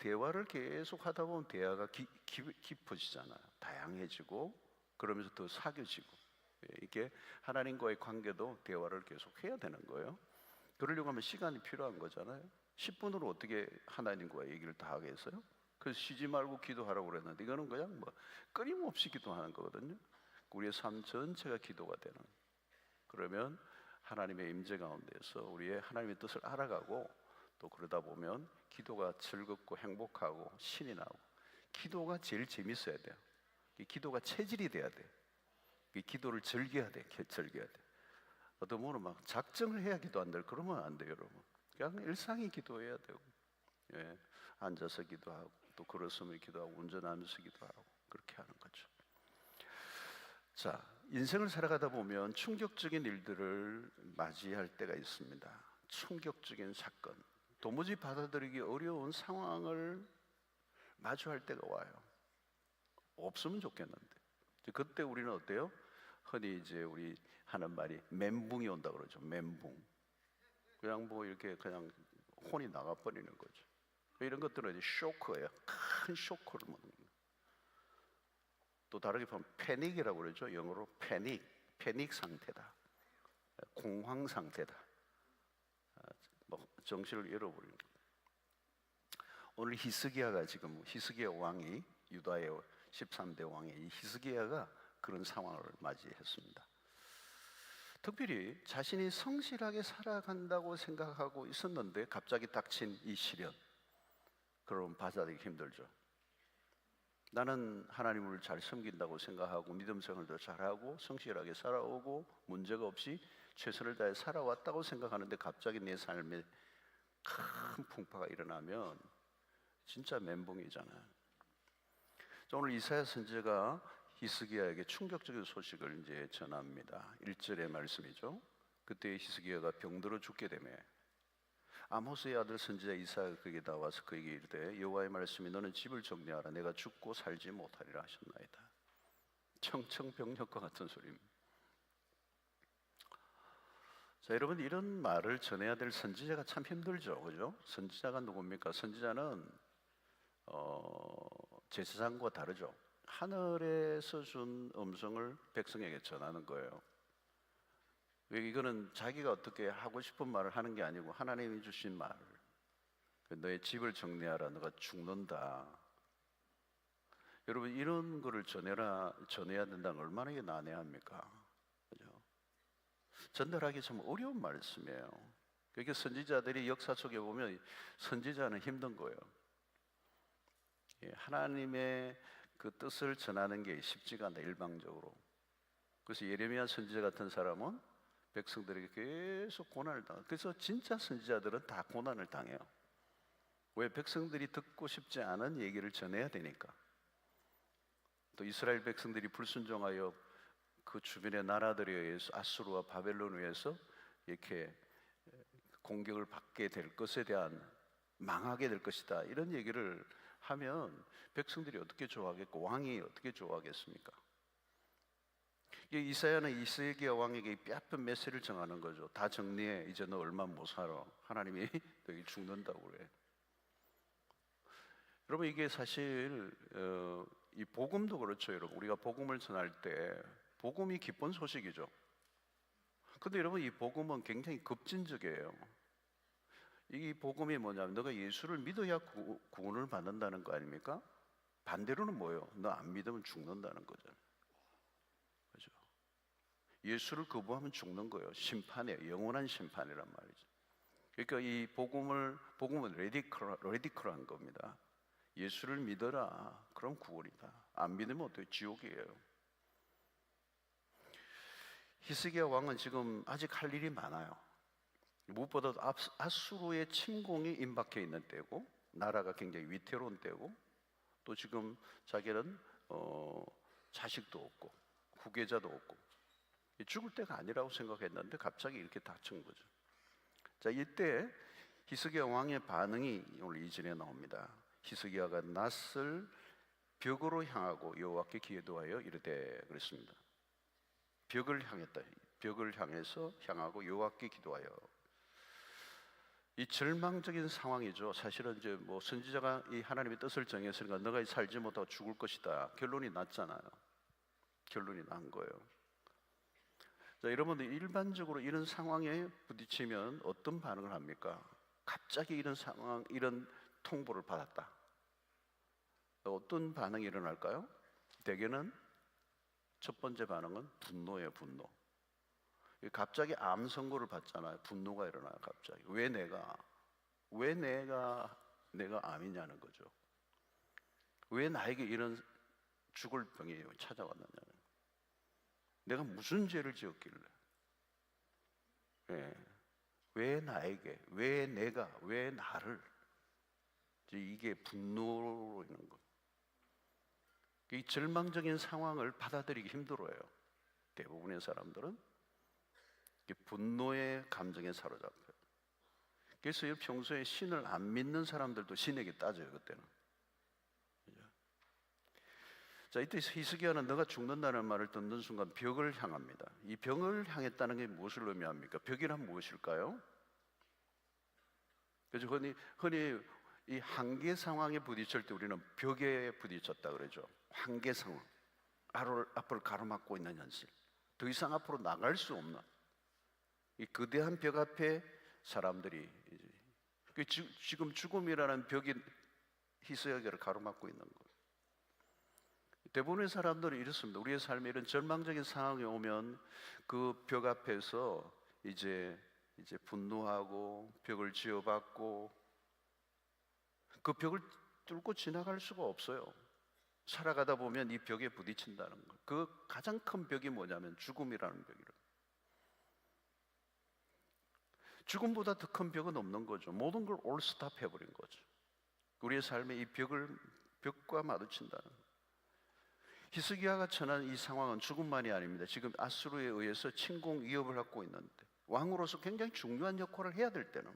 대화를 계속 하다 보면 대화가 깊어지잖아요. 다양해지고 그러면서 더 사귀어지고, 이게 하나님과의 관계도 대화를 계속 해야 되는 거예요. 그러려고 하면 시간이 필요한 거잖아요. 10분으로 어떻게 하나님과 얘기를 다 하겠어요? 그래서 쉬지 말고 기도하라고 그랬는데 이거는 그냥 뭐 끊임없이 기도하는 거거든요. 우리의 삶 전체가 기도가 되는. 그러면 하나님의 임재 가운데서 우리의 하나님의 뜻을 알아가고, 또 그러다 보면 기도가 즐겁고 행복하고 신이 나고, 기도가 제일 재밌어야 돼요. 기도가 체질이 돼야 돼. 기도를 즐겨야 돼. 즐겨야 돼. 어떤 분은 막 작정을 해야 기도한다, 그러면 안 돼요, 여러분. 그냥 일상이 기도해야 되고, 예, 앉아서 기도하고, 또 걸었으면 기도하고, 운전하면서 기도하고, 그렇게 하는 거죠. 자, 인생을 살아가다 보면 충격적인 일들을 맞이할 때가 있습니다. 충격적인 사건, 도무지 받아들이기 어려운 상황을 마주할 때가 와요. 없으면 좋겠는데. 그때 우리는 어때요? 흔히 이제 우리 하는 말이 멘붕이 온다 그러죠. 멘붕. 그냥 뭐 이렇게 그냥 혼이 나가버리는 거죠. 이런 것들은 이제 쇼크예요. 큰 쇼크를 먹는 거예요. 또 다르게 보면 패닉이라고 그러죠. 영어로 패닉 상태다. 공황 상태다. 뭐 정신을 잃어버리는 거예요. 오늘 히스기야가 지금, 히스기야 왕이, 유다의 13대 왕의 이 히스기야가 그런 상황을 맞이했습니다. 특별히 자신이 성실하게 살아간다고 생각하고 있었는데 갑자기 닥친 이 시련, 그럼 받아들이기 힘들죠. 나는 하나님을 잘 섬긴다고 생각하고 믿음 생활도 잘하고 성실하게 살아오고 문제가 없이 최선을 다해 살아왔다고 생각하는데 갑자기 내 삶에 큰 풍파가 일어나면 진짜 멘붕이잖아요. 오늘 이사야 선지자가 히스기야에게 충격적인 소식을 이제 전합니다. 1절의 말씀이죠. 그때 히스기야가 병들어 죽게 되며 아모스의 아들 선지자 이사야가 그에게 나와서 그에게 이르되 여호와의 말씀이 너는 집을 정리하라. 내가 죽고 살지 못하리라 하셨나이다. 청청병력과 같은 소리입니다. 자, 여러분, 이런 말을 전해야 될 선지자가 참 힘들죠, 그죠? 선지자가 누굽니까? 선지자는 제사장과 다르죠. 하늘에서 준 음성을 백성에게 전하는 거예요. 이거는 자기가 어떻게 하고 싶은 말을 하는 게 아니고 하나님이 주신 말. 너의 집을 정리하라. 너가 죽는다. 여러분, 이런 거를 전해야 된다는 얼마나 이게 난해합니까? 그죠? 전달하기 참 어려운 말씀이에요. 그러니까 선지자들이 역사 속에 보면 선지자는 힘든 거예요. 하나님의 그 뜻을 전하는 게 쉽지가 않다, 일방적으로. 그래서 예레미야 선지자 같은 사람은 백성들에게 계속 고난을 당해요. 그래서 진짜 선지자들은 다 고난을 당해요. 왜? 백성들이 듣고 싶지 않은 얘기를 전해야 되니까. 또 이스라엘 백성들이 불순종하여 그 주변의 나라들에 의해서, 아수르와 바벨론에 의해서 이렇게 공격을 받게 될 것에 대한, 망하게 될 것이다, 이런 얘기를 하면 백성들이 어떻게 좋아하겠고 왕이 어떻게 좋아하겠습니까? 이사야는 히스기야 왕에게 뼈아픈 메시지를 정하는 거죠. 다 정리해. 이제 너 얼마 못 살아. 하나님이 너희 죽는다고 그래. 여러분, 이게 사실 이 복음도 그렇죠. 여러분, 우리가 복음을 전할 때 복음이 기쁜 소식이죠. 근데 여러분, 이 복음은 굉장히 급진적이에요. 이 복음이 뭐냐면 너가 예수를 믿어야 구원을 받는다는 거 아닙니까? 반대로는 뭐예요? 너 안 믿으면 죽는다는 거잖아요. 그죠? 예수를 거부하면 죽는 거예요. 심판이에요. 영원한 심판이란 말이죠. 그러니까 이 복음은 레디컬한 겁니다. 예수를 믿어라. 그럼 구원이다. 안 믿으면 어때요? 지옥이에요. 히스기야 왕은 지금 아직 할 일이 많아요. 무엇보다 아수르의 침공이 임박해 있는 때고, 나라가 굉장히 위태로운 때고, 또 지금 자기는 자식도 없고 후계자도 없고 죽을 때가 아니라고 생각했는데 갑자기 이렇게 닥친 거죠. 자, 이때 히스기야 왕의 반응이 오늘 2절에 나옵니다. 히스기야가 낯을 벽으로 향하고 여호와께 기도하여 이르되, 그랬습니다. 벽을 향했다. 벽을 향해서 향하고 여호와께 기도하여. 이 절망적인 상황이죠. 사실은 이제 뭐 선지자가 이 하나님의 뜻을 정했으니까 너가 살지 못하고 죽을 것이다. 결론이 났잖아요. 결론이 난 거예요. 자, 여러분들 일반적으로 이런 상황에 부딪히면 어떤 반응을 합니까? 갑자기 이런 상황, 이런 통보를 받았다. 어떤 반응이 일어날까요? 대개는 첫 번째 반응은 분노예요, 분노. 갑자기 암 선고를 받잖아요. 분노가 일어나요, 갑자기. 왜 내가 암이냐는 거죠. 왜 나에게 이런 죽을 병이 찾아왔느냐는. 내가 무슨 죄를 지었길래? 왜 나에게, 왜 내가, 왜 나를? 이게 분노로 있는 것. 이 절망적인 상황을 받아들이기 힘들어요. 대부분의 사람들은 분노의 감정에 사로잡혀요. 그래서 평소에 신을 안 믿는 사람들도 신에게 따져요, 그때는. 자, 이때 히스기야는 너가 죽는다는 말을 듣는 순간 벽을 향합니다. 이 벽을 향했다는 게 무엇을 의미합니까? 벽이란 무엇일까요? 그래서 흔히 이 한계 상황에 부딪힐 때 우리는 벽에 부딪혔다 그러죠. 한계 상황, 앞을 가로막고 있는 현실, 더 이상 앞으로 나갈 수 없는 이 거대한 벽 앞에 사람들이 지금 죽음이라는 벽이 히스기야를 가로막고 있는 거예요. 대부분의 사람들은 이렇습니다. 우리의 삶에 이런 절망적인 상황이 오면 그 벽 앞에서 이제 분노하고 벽을 지어받고 그 벽을 뚫고 지나갈 수가 없어요. 살아가다 보면 이 벽에 부딪힌다는 거. 그 가장 큰 벽이 뭐냐면 죽음이라는 벽이라. 죽음보다 더 큰 벽은 없는 거죠. 모든 걸 올스탑 해버린 거죠. 우리의 삶에 이 벽과 마주친다는 거. 히스기야가 처한 이 상황은 죽음만이 아닙니다. 지금 아수르에 의해서 침공 위협을 갖고 있는데 왕으로서 굉장히 중요한 역할을 해야 될 때는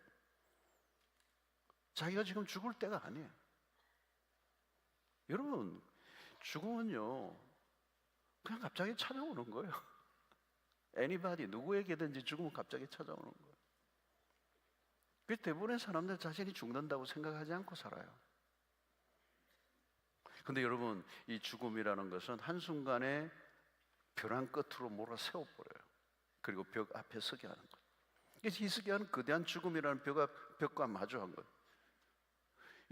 자기가 지금 죽을 때가 아니에요. 여러분, 죽음은요 그냥 갑자기 찾아오는 거예요. Anybody, 누구에게든지 죽음은 갑자기 찾아오는 거예요. 그래서 대부분의 사람들 자신이 죽는다고 생각하지 않고 살아요. 근데 여러분, 이 죽음이라는 것은 한순간에 벼랑 끝으로 몰아세워버려요. 그리고 벽 앞에 서게 하는 거예요. 그래서 히스기야는 거대한 죽음이라는 벽과 마주한 거예요.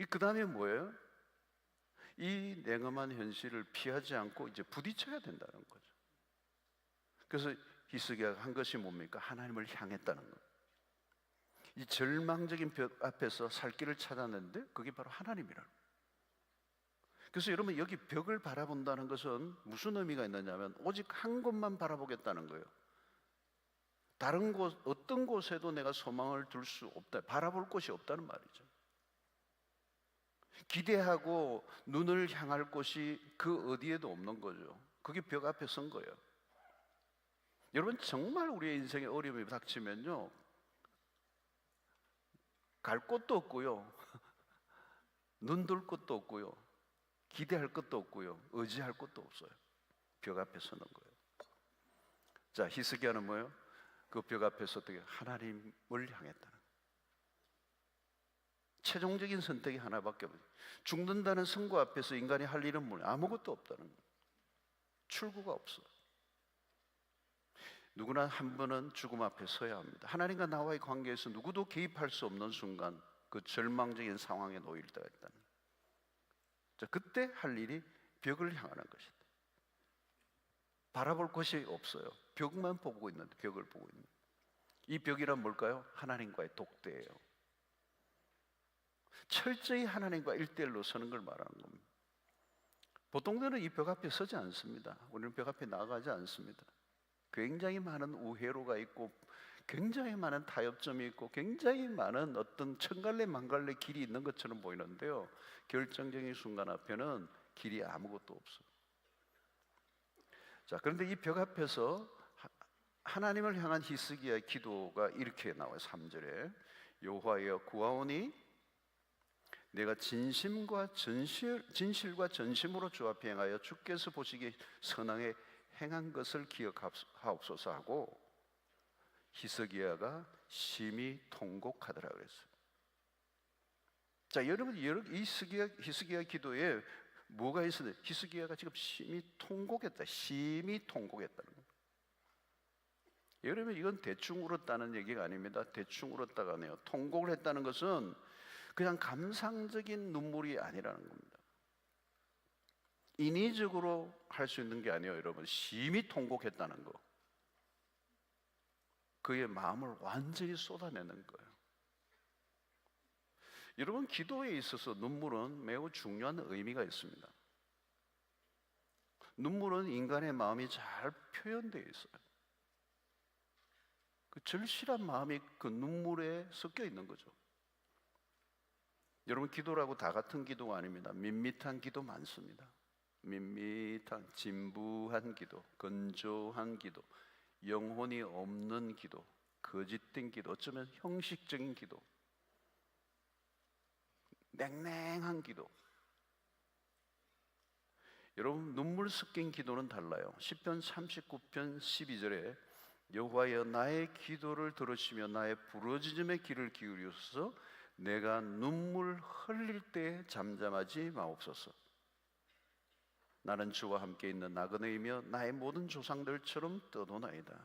그 다음에 뭐예요? 이 냉엄한 현실을 피하지 않고 이제 부딪혀야 된다는 거죠. 그래서 히스기야가 한 것이 뭡니까? 하나님을 향했다는 거예요. 이 절망적인 벽 앞에서 살 길을 찾았는데 그게 바로 하나님이라는 거예요. 그래서 여러분, 여기 벽을 바라본다는 것은 무슨 의미가 있느냐면 오직 한 곳만 바라보겠다는 거예요. 다른 곳, 어떤 곳에도 내가 소망을 둘 수 없다, 바라볼 곳이 없다는 말이죠. 기대하고 눈을 향할 곳이 그 어디에도 없는 거죠. 그게 벽 앞에 선 거예요. 여러분, 정말 우리의 인생에 어려움이 닥치면요 갈 곳도 없고요 눈 둘 곳도 없고요 기대할 것도 없고요 의지할 것도 없어요. 벽 앞에 서는 거예요. 자, 히스기야는 뭐예요? 그 벽 앞에서 어떻게 하나님을 향했다는 거예요. 최종적인 선택이 하나밖에 없어요. 죽는다는 선고 앞에서 인간이 할 일은 뭐예요? 아무것도 없다는 거예요. 출구가 없어요. 누구나 한 번은 죽음 앞에 서야 합니다. 하나님과 나와의 관계에서 누구도 개입할 수 없는 순간 그 절망적인 상황에 놓일 때가 있다는 거예요. 자, 그때 할 일이 벽을 향하는 것이다. 바라볼 곳이 없어요. 벽만 보고 있는데, 벽을 보고 있는. 이 벽이란 뭘까요? 하나님과의 독대예요. 철저히 하나님과 1대1로 서는 걸 말하는 겁니다. 보통 때는 이 벽 앞에 서지 않습니다. 우리는 벽 앞에 나가지 않습니다. 굉장히 많은 우회로가 있고 굉장히 많은 타협점이 있고 굉장히 많은 어떤 천갈래 만갈래 길이 있는 것처럼 보이는데요, 결정적인 순간 앞에는 길이 아무것도 없어요. 자, 그런데 이 벽 앞에서 하나님을 향한 히스기야의 기도가 이렇게 나와요. 3절에 여호와여 구하오니 내가 진실과 전심으로 주 앞에 행하여 주께서 보시기에 선하게 행한 것을 기억하옵소서 하고 히스기야가 심히 통곡하더라 그랬어요. 자, 여러분, 이 히스기야 기도에 뭐가 있어요? 히스기야가 지금 심히 통곡했다. 심히 통곡했다는 거예요. 여러분, 이건 대충 울었다는 얘기가 아닙니다. 대충 울었다가 아니에요. 통곡을 했다는 것은 그냥 감상적인 눈물이 아니라는 겁니다. 인위적으로 할 수 있는 게 아니에요. 여러분, 심히 통곡했다는 거, 그의 마음을 완전히 쏟아내는 거예요. 여러분, 기도에 있어서 눈물은 매우 중요한 의미가 있습니다. 눈물은 인간의 마음이 잘 표현되어 있어요. 그 절실한 마음이 그 눈물에 섞여 있는 거죠. 여러분, 기도라고 다 같은 기도가 아닙니다. 밋밋한 기도 많습니다. 밋밋한, 진부한 기도, 건조한 기도, 영혼이 없는 기도, 거짓된 기도, 어쩌면 형식적인 기도, 냉랭한 기도. 여러분, 눈물 섞인 기도는 달라요. 시편 39편 12절에 여호와여 나의 기도를 들으시며 나의 부르짖음에 귀를 기울여서 내가 눈물 흘릴 때 잠잠하지 마옵소서. 나는 주와 함께 있는 나그네이며 나의 모든 조상들처럼 떠도나이다.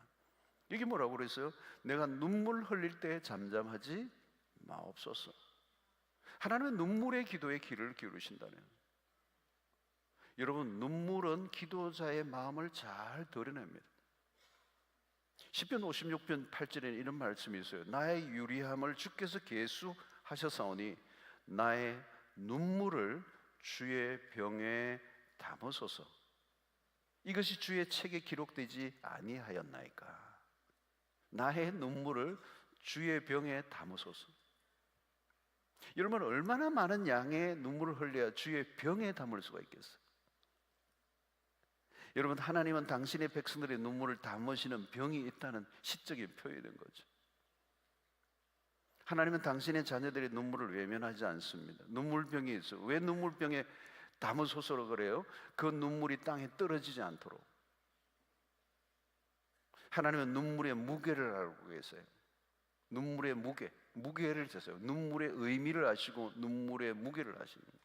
이게 뭐라고 그랬어요? 내가 눈물 흘릴 때 잠잠하지 마옵소서. 하나님은 눈물의 기도에 귀를 기울이신다네요. 여러분, 눈물은 기도자의 마음을 잘 드러냅니다. 시편 56편 8절에 이런 말씀이 있어요. 나의 유리함을 주께서 계수하셨사오니 나의 눈물을 주의 병에 담으소서. 이것이 주의 책에 기록되지 아니하였나이까. 나의 눈물을 주의 병에 담으소서. 여러분, 얼마나 많은 양의 눈물을 흘려야 주의 병에 담을 수가 있겠어요? 여러분, 하나님은 당신의 백성들의 눈물을 담으시는 병이 있다는 시적인 표현인 거죠. 하나님은 당신의 자녀들의 눈물을 외면하지 않습니다. 눈물병이 있어요. 왜 눈물병에 담으소서로 그래요? 그 눈물이 땅에 떨어지지 않도록. 하나님은 눈물의 무게를 알고 계세요. 눈물의 무게를 재세요. 눈물의 의미를 아시고 눈물의 무게를 아시는 거예요.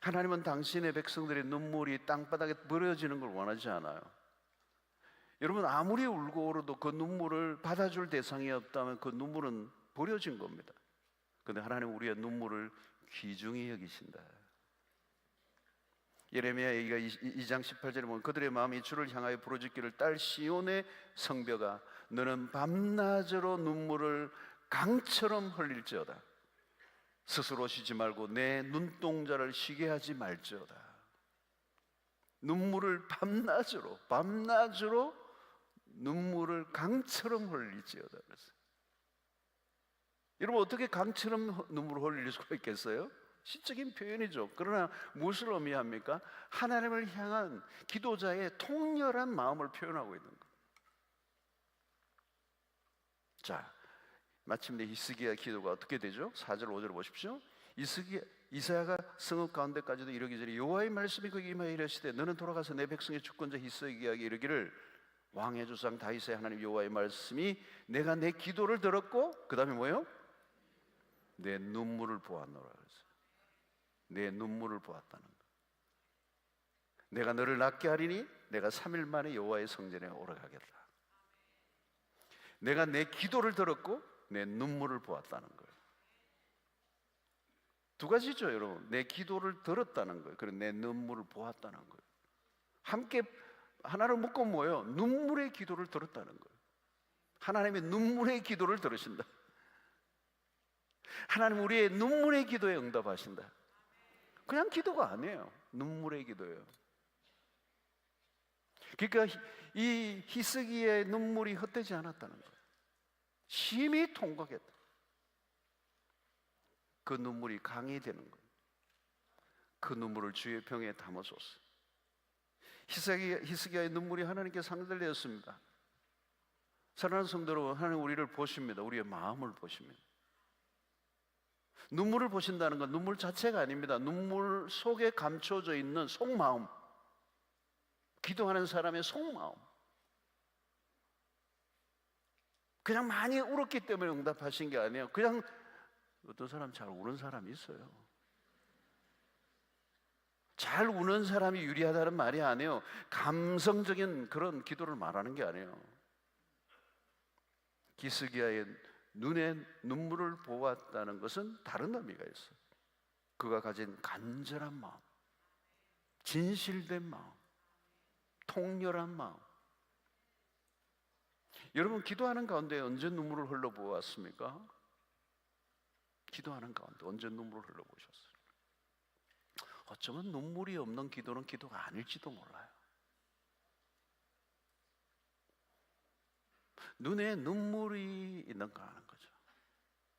하나님은 당신의 백성들의 눈물이 땅바닥에 버려지는 걸 원하지 않아요. 여러분, 아무리 울고 울어도 그 눈물을 받아줄 대상이 없다면 그 눈물은 버려진 겁니다. 그런데 하나님은 우리의 눈물을 귀중히 여기신다. 예레미야 얘기가 2장 18절에 보면 그들의 마음이 주를 향하여 부르짖기를 딸 시온의 성벽아 너는 밤낮으로 눈물을 강처럼 흘릴지어다. 스스로 쉬지 말고 내 눈동자를 쉬게 하지 말지어다. 눈물을 밤낮으로 눈물을 강처럼 흘릴지어다 그랬어요. 여러분, 어떻게 강처럼 눈물을 흘릴 수가 있겠어요? 시적인 표현이죠. 그러나 무엇을 의미합니까? 하나님을 향한 기도자의 통렬한 마음을 표현하고 있는 거예요. 자, 마침내 히스기야 기도가 어떻게 되죠? 4절 5절 보십시오. 이사야가 성읍 가운데까지도 이르기전에 여호와의 말씀이 그에게 임하여 이르시되 너는 돌아가서 내 백성의 주권자 히스기야에게 이르기를 왕의 조상 다윗의 하나님 여호와의 말씀이 내가 내 기도를 들었고 그 다음에 뭐예요? 내 눈물을 보았노라 그랬어요. 내 눈물을 보았다는 거. 내가 너를 낫게 하리니 내가 3일 만에 여호와의 성전에 오르가겠다. 내가 내 기도를 들었고 내 눈물을 보았다는 거예요. 두 가지죠, 여러분. 내 기도를 들었다는 거예요. 그리고 내 눈물을 보았다는 거예요. 함께 하나를 묶고 뭐예요? 눈물의 기도를 들었다는 거예요. 하나님의 눈물의 기도를 들으신다. 하나님 우리의 눈물의 기도에 응답하신다. 그냥 기도가 아니에요. 눈물의 기도예요. 그러니까 이 히스기야의 눈물이 헛되지 않았다는 거예요. 심히 통곡했다. 그 눈물이 강이 되는 거예요. 그 눈물을 주의 병에 담아줬어요. 히스기야의 눈물이 하나님께 상달되었습니다. 사랑하는 성도 여러분, 하나님 우리를 보십니다. 우리의 마음을 보십니다. 눈물을 보신다는 건 눈물 자체가 아닙니다. 눈물 속에 감춰져 있는 속마음, 기도하는 사람의 속마음. 그냥 많이 울었기 때문에 응답하신 게 아니에요. 그냥 어떤 사람 잘 우는 사람이 있어요. 잘 우는 사람이 유리하다는 말이 아니에요. 감성적인 그런 기도를 말하는 게 아니에요. 기스기야의 눈에 눈물을 보았다는 것은 다른 의미가 있어요. 그가 가진 간절한 마음, 진실된 마음, 통렬한 마음. 여러분, 기도하는 가운데 언제 눈물을 흘려보았습니까? 기도하는 가운데 언제 눈물을 흘려보셨어요? 어쩌면 눈물이 없는 기도는 기도가 아닐지도 몰라요. 눈에 눈물이 있는가 하는 거죠.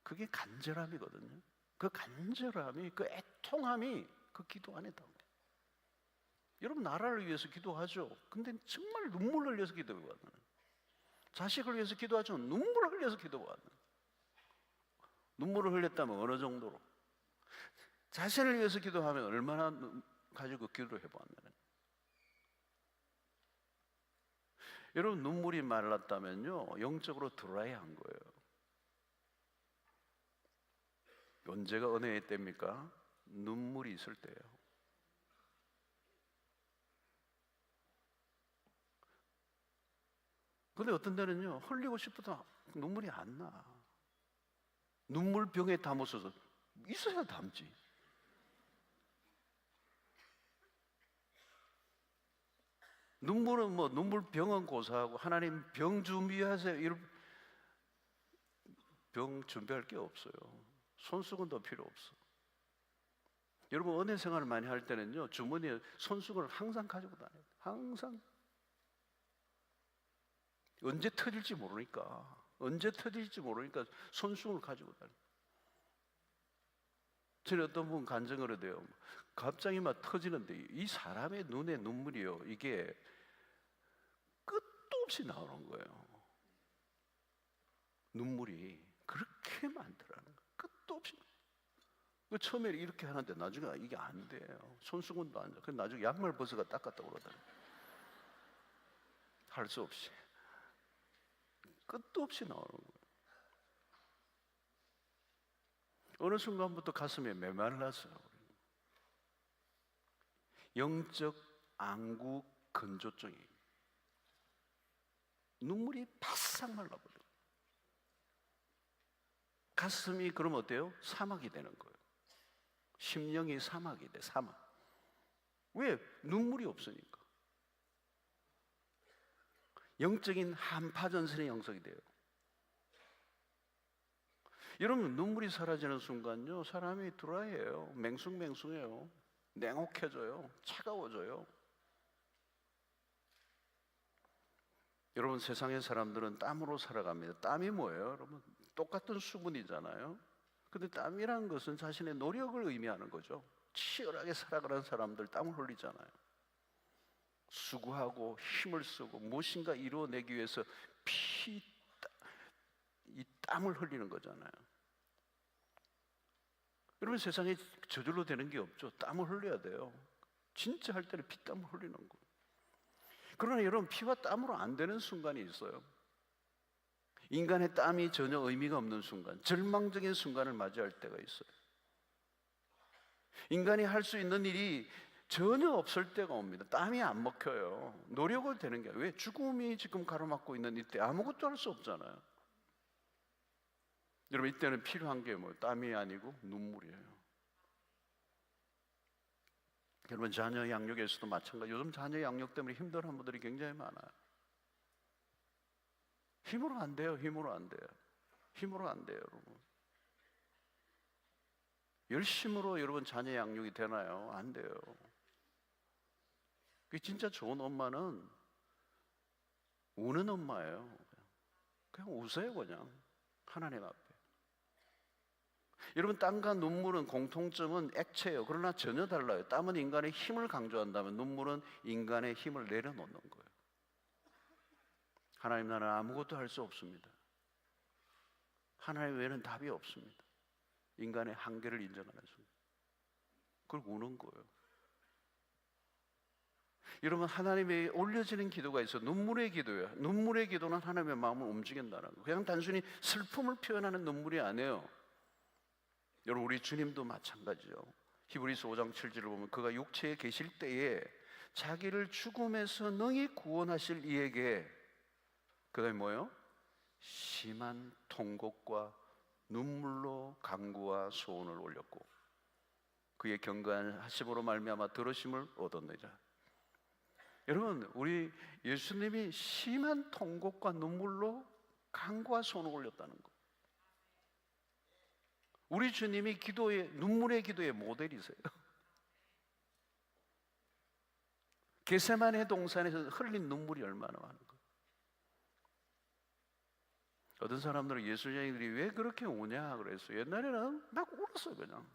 그게 간절함이거든요. 그 간절함이, 그 애통함이 그 기도 안에 담겨. 여러분, 나라를 위해서 기도하죠. 근데 정말 눈물을 흘려서 기도하는, 자식을 위해서 기도하죠. 눈물을 흘려서 기도하는. 눈물을 흘렸다면 어느 정도로? 자신을 위해서 기도하면 얼마나 가지고 기도를 해보았나요? 여러분, 눈물이 말랐다면요, 영적으로 드라이한 거예요. 언제가 은혜의 때입니까? 눈물이 있을 때예요. 근데 어떤 때는요, 흘리고 싶어도 눈물이 안 나. 눈물병에 담았어서 있어야 담지. 눈물은 뭐, 눈물병은 고사하고 하나님 병 준비하세요, 이런 병 준비할 게 없어요. 손수건도 필요 없어. 여러분, 은혜 생활을 많이 할 때는요, 주머니에 손수건을 항상 가지고 다녀요. 항상. 언제 터질지 모르니까 손수건을 가지고 다녀요. 저는 어떤 분 간증을 해도요, 갑자기 막 터지는데 이 사람의 눈에 눈물이요, 이게 끝도 없이 나오는 거예요. 눈물이 그렇게 많더라는 거예요. 끝도 없이. 처음에 이렇게 하는데 나중에 이게 안 돼요. 손수건도 안 돼. 그래서 나중에 양말 벗어가 닦았다고 그러더라고요. 할 수 없이. 끝도 없이 나오는 거예요. 어느 순간부터 가슴에 메말랐어요. 영적 안구 건조증이, 눈물이 바싹 말라버려요. 가슴이 그러면 어때요? 사막이 되는 거예요. 심령이 사막이 돼. 사막. 왜? 눈물이 없으니까. 영적인 한파전선의 영성이 돼요. 여러분, 눈물이 사라지는 순간요, 사람이 드라이해요. 맹숭맹숭해요. 냉혹해져요. 차가워져요. 여러분, 세상의 사람들은 땀으로 살아갑니다. 땀이 뭐예요? 여러분, 똑같은 수분이잖아요. 근데 땀이란 것은 자신의 노력을 의미하는 거죠. 치열하게 살아가는 사람들 땀을 흘리잖아요. 수고하고 힘을 쓰고 무엇인가 이루어내기 위해서 이 땀을 흘리는 거잖아요. 여러분, 세상에 저절로 되는 게 없죠. 땀을 흘려야 돼요. 진짜 할 때는 피땀을 흘리는 거예요. 그러나 여러분, 피와 땀으로 안 되는 순간이 있어요. 인간의 땀이 전혀 의미가 없는 순간, 절망적인 순간을 맞이할 때가 있어요. 인간이 할 수 있는 일이 전혀 없을 때가 옵니다. 땀이 안 먹혀요. 노력을 되는 게, 왜? 죽음이 지금 가로막고 있는 이때 아무것도 할 수 없잖아요. 여러분, 이때는 필요한 게 뭐예요? 땀이 아니고 눈물이에요. 여러분, 자녀 양육에서도 마찬가지. 요즘 자녀 양육 때문에 힘들어하는 분들이 굉장히 많아요. 힘으로 안 돼요. 힘으로 안 돼요. 힘으로 안 돼요, 여러분. 열심으로 여러분 자녀 양육이 되나요? 안 돼요. 진짜 좋은 엄마는 우는 엄마예요. 그냥 우세요, 그냥 하나님 앞에. 여러분, 땀과 눈물은 공통점은 액체예요. 그러나 전혀 달라요. 땀은 인간의 힘을 강조한다면 눈물은 인간의 힘을 내려놓는 거예요. 하나님 나라는 아무것도 할 수 없습니다. 하나님 외에는 답이 없습니다. 인간의 한계를 인정하는 순간 그걸 우는 거예요. 여러분, 하나님에 올려지는 기도가 있어. 눈물의 기도예요. 눈물의 기도는 하나님의 마음을 움직인다는 거예요. 그냥 단순히 슬픔을 표현하는 눈물이 아니에요. 여러분, 우리 주님도 마찬가지죠. 히브리서 5장 7절을 보면 그가 육체에 계실 때에 자기를 죽음에서 능히 구원하실 이에게 그다음에 뭐예요? 심한 통곡과 눈물로 간구와 소원을 올렸고 그의 경건한 하심으로 말미암아 들으심을 얻었느니라. 여러분, 우리 예수님이 심한 통곡과 눈물로 간구와 소원을 올렸다는 거. 우리 주님이 기도의 눈물의 기도의 모델이세요. 겟세마네 동산에서 흘린 눈물이 얼마나 많은 거. 어떤 사람들은 예수쟁이들이 왜 그렇게 우냐 그랬어요. 옛날에는 막 울었어요. 그냥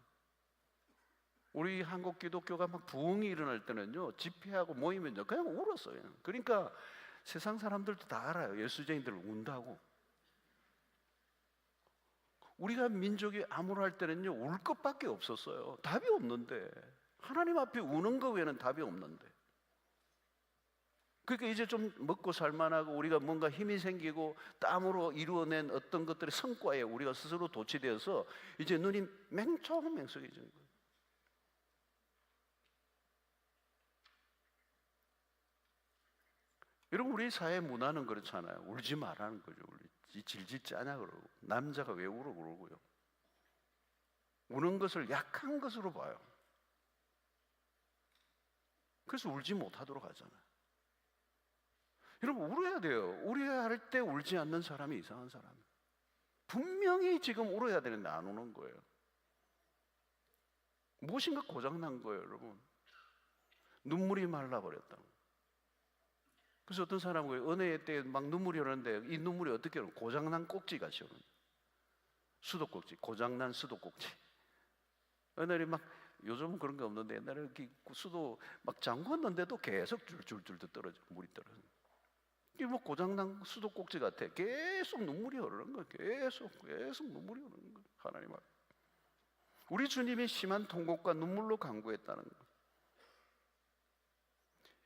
우리 한국 기독교가 막 부흥이 일어날 때는요, 집회하고 모이면요 그냥 울었어요. 그러니까 세상 사람들도 다 알아요. 예수쟁이들 운다고. 우리가 민족이 암울할 때는요 울 것밖에 없었어요. 답이 없는데, 하나님 앞에 우는 거 외에는 답이 없는데. 그러니까 이제 좀 먹고 살만하고 우리가 뭔가 힘이 생기고 땀으로 이루어낸 어떤 것들의 성과에 우리가 스스로 도취되어서 이제 눈이 맹청맹청해지는 거예요. 여러분, 우리 사회 문화는 그렇잖아요. 울지 말라는 거죠. 질질 짜냐 그러고, 남자가 왜 울어 그러고요. 우는 것을 약한 것으로 봐요. 그래서 울지 못하도록 하잖아요. 여러분, 울어야 돼요. 울어야 할 때 울지 않는 사람이 이상한 사람이에요. 분명히 지금 울어야 되는데 안 우는 거예요. 무엇인가 고장난 거예요, 여러분. 눈물이 말라버렸다는 거예요. 그래서 어떤 사람은 은혜의 때에 막 눈물이 흐르는데 이 눈물이 어떻게 흐르는 거예요? 고장난 꼭지같이 흐르는 거예요. 수도꼭지, 고장난 수도꼭지. 옛날에 막, 요즘은 그런 게 없는데 옛날에 수도 막 잠궜는데도 계속 줄줄줄 떨어져, 물이 떨어져. 이게 뭐 고장난 수도꼭지 같아. 계속 눈물이 흐르는 거예요. 계속 눈물이 흐르는 거예요. 하나님 앞에. 우리 주님이 심한 통곡과 눈물로 간구했다는 거예요.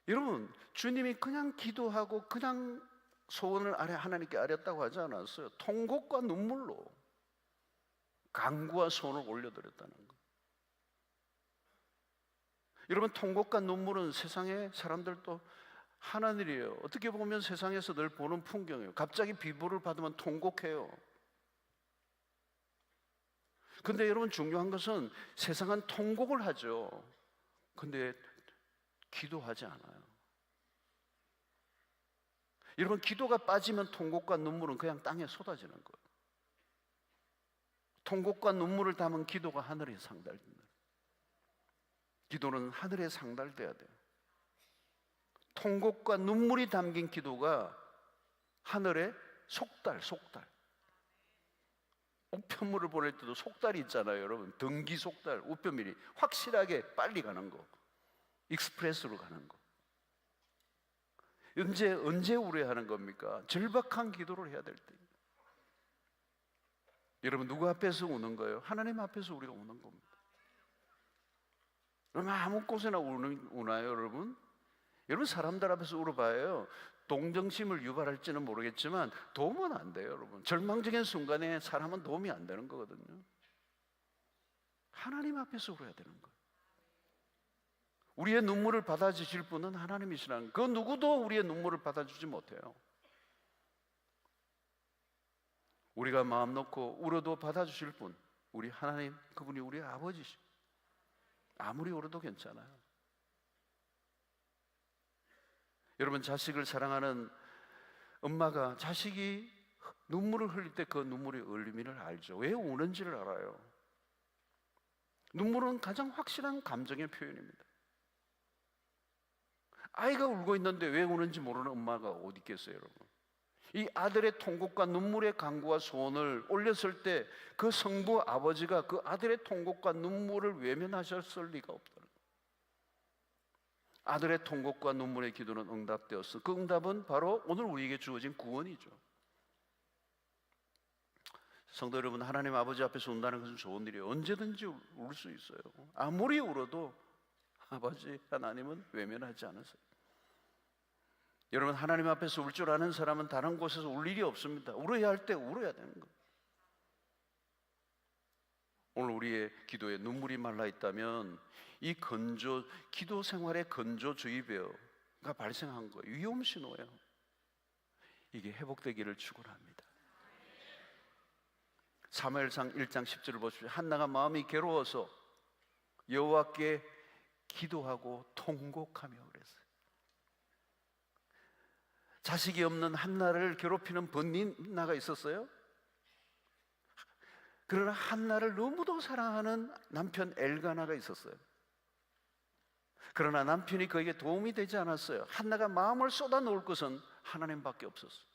여러분, 주님이 그냥 기도하고 그냥 소원을 하나님께 아렸다고 하지 않았어요. 통곡과 눈물로 간구와 소원을 올려드렸다는 거예요. 여러분, 통곡과 눈물은 세상의 사람들도 하는 일이에요. 어떻게 보면 세상에서 늘 보는 풍경이에요. 갑자기 비보를 받으면 통곡해요. 근데 여러분, 중요한 것은 세상은 통곡을 하죠. 근데 기도하지 않아요. 여러분, 기도가 빠지면 통곡과 눈물은 그냥 땅에 쏟아지는 거예요. 통곡과 눈물을 담은 기도가 하늘에 상달된다. 기도는 하늘에 상달돼야 돼요. 통곡과 눈물이 담긴 기도가 하늘에 속달. 우편물을 보낼 때도 속달이 있잖아요, 여러분. 등기 속달, 우편물이 확실하게 빨리 가는 거, 익스프레스로 가는 거. 언제 우려하는 겁니까? 절박한 기도를 해야 될 때. 여러분, 누구 앞에서 우는 거예요? 하나님 앞에서 우리가 우는 겁니다. 여러분, 아무 곳에나 우나요, 여러분? 여러분, 사람들 앞에서 울어봐요. 동정심을 유발할지는 모르겠지만 도움은 안 돼요, 여러분. 절망적인 순간에 사람은 도움이 안 되는 거거든요. 하나님 앞에서 울어야 되는 거예요. 우리의 눈물을 받아주실 분은 하나님이시라는 그 누구도 우리의 눈물을 받아주지 못해요. 우리가 마음 놓고 울어도 받아주실 분, 우리 하나님, 그분이 우리 아버지시고 아무리 울어도 괜찮아요. 여러분, 자식을 사랑하는 엄마가 자식이 눈물을 흘릴 때 그 눈물의 의미를 알죠. 왜 우는지를 알아요. 눈물은 가장 확실한 감정의 표현입니다. 아이가 울고 있는데 왜 우는지 모르는 엄마가 어디 있겠어요, 여러분? 이 아들의 통곡과 눈물의 간구와 소원을 올렸을 때 그 성부 아버지가 그 아들의 통곡과 눈물을 외면하셨을 리가 없다는 거예요. 아들의 통곡과 눈물의 기도는 응답되었어. 그 응답은 바로 오늘 우리에게 주어진 구원이죠. 성도 여러분, 하나님 아버지 앞에서 운다는 것은 좋은 일이에요. 언제든지 울 수 있어요. 아무리 울어도 아버지 하나님은 외면하지 않으세요. 여러분, 하나님 앞에서 울 줄 아는 사람은 다른 곳에서 울 일이 없습니다. 울어야 할 때 울어야 되는 거예요. 오늘 우리의 기도에 눈물이 말라 있다면 이 기도 생활의 건조주의보가 발생한 거예요. 위험 신호예요. 이게 회복되기를 축원합니다. 사무엘상 1장 10절을 보십시오. 한나가 마음이 괴로워서 여호와께 기도하고 통곡하며 그랬어요. 자식이 없는 한나를 괴롭히는 번니나가 있었어요. 그러나 한나를 너무도 사랑하는 남편 엘가나가 있었어요. 그러나 남편이 그에게 도움이 되지 않았어요. 한나가 마음을 쏟아놓을 것은 하나님밖에 없었어요.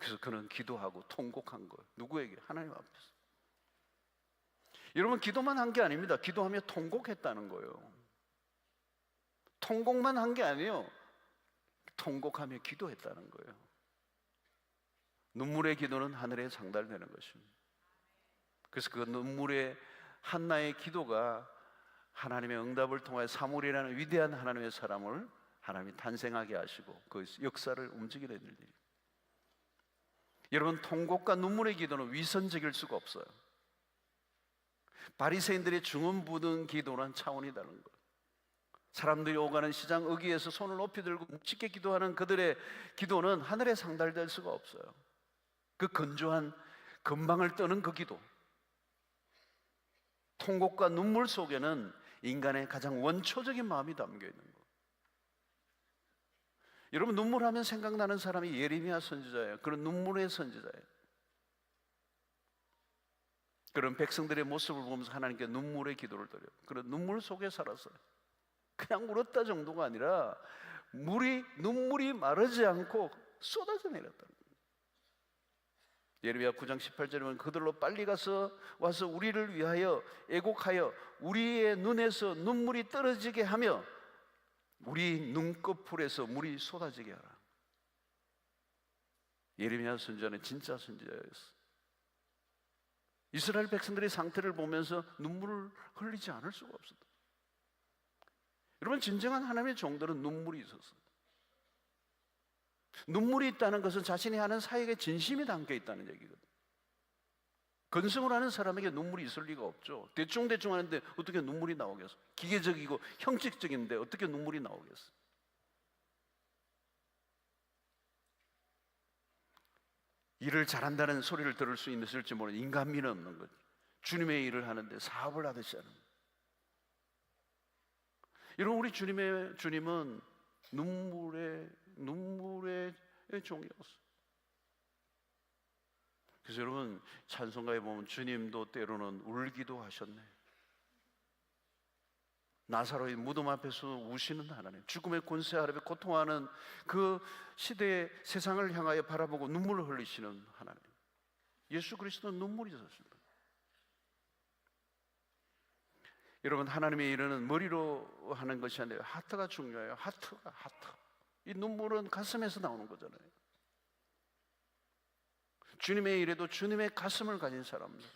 그래서 그는 기도하고 통곡한 거예요. 누구에게? 하나님 앞에서. 여러분, 기도만 한 게 아닙니다. 기도하며 통곡했다는 거예요. 통곡만 한 게 아니에요. 통곡하며 기도했다는 거예요. 눈물의 기도는 하늘에 상달되는 것입니다. 그래서 그 눈물의 한나의 기도가 하나님의 응답을 통하여 사무엘이라는 위대한 하나님의 사람을 하나님이 탄생하게 하시고 그 역사를 움직이게 된 일이에요. 여러분, 통곡과 눈물의 기도는 위선적일 수가 없어요. 바리새인들의 중언부는 기도란 차원이 다른 거예요. 사람들이 오가는 시장 어귀에서 손을 높이 들고 묵직히 기도하는 그들의 기도는 하늘에 상달될 수가 없어요. 그 건조한 금방을 떠는 그 기도, 통곡과 눈물 속에는 인간의 가장 원초적인 마음이 담겨 있는 거예요. 여러분, 눈물하면 생각나는 사람이 예레미야 선지자예요. 그런 눈물의 선지자예요. 그런 백성들의 모습을 보면서 하나님께 눈물의 기도를 드려요. 그런 눈물 속에 살았어요. 그냥 울었다 정도가 아니라 눈물이 마르지 않고 쏟아져 내렸다는 거예요. 예레미야 9장 18절에 보면 그들로 빨리 와서 우리를 위하여 애곡하여 우리의 눈에서 눈물이 떨어지게 하며 우리 눈꺼풀에서 물이 쏟아지게 하라. 예레미야 선지자는 진짜 선지자였어. 이스라엘 백성들의 상태를 보면서 눈물을 흘리지 않을 수가 없었다. 여러분, 진정한 하나님의 종들은 눈물이 있었어요. 눈물이 있다는 것은 자신이 하는 사역에 진심이 담겨 있다는 얘기거든요. 건성을 하는 사람에게 눈물이 있을 리가 없죠. 대충 하는데 어떻게 눈물이 나오겠어? 기계적이고 형식적인데 어떻게 눈물이 나오겠어? 일을 잘한다는 소리를 들을 수 있을지 모르는 인간미는 없는 거죠. 주님의 일을 하는데 사업을 하듯이 하는 거예요. 여러분, 우리 주님은 눈물의 종이었어요. 그래서 여러분, 찬송가에 보면 주님도 때로는 울기도 하셨네. 나사로의 무덤 앞에서 우시는 하나님, 죽음의 권세 아래 고통하는 그 시대의 세상을 향하여 바라보고 눈물을 흘리시는 하나님, 예수 그리스도는 눈물이 있었습니다. 여러분, 하나님의 일은 머리로 하는 것이 아니라 하트가 중요해요. 하트. 이 눈물은 가슴에서 나오는 거잖아요. 주님의 일에도 주님의 가슴을 가진 사람들,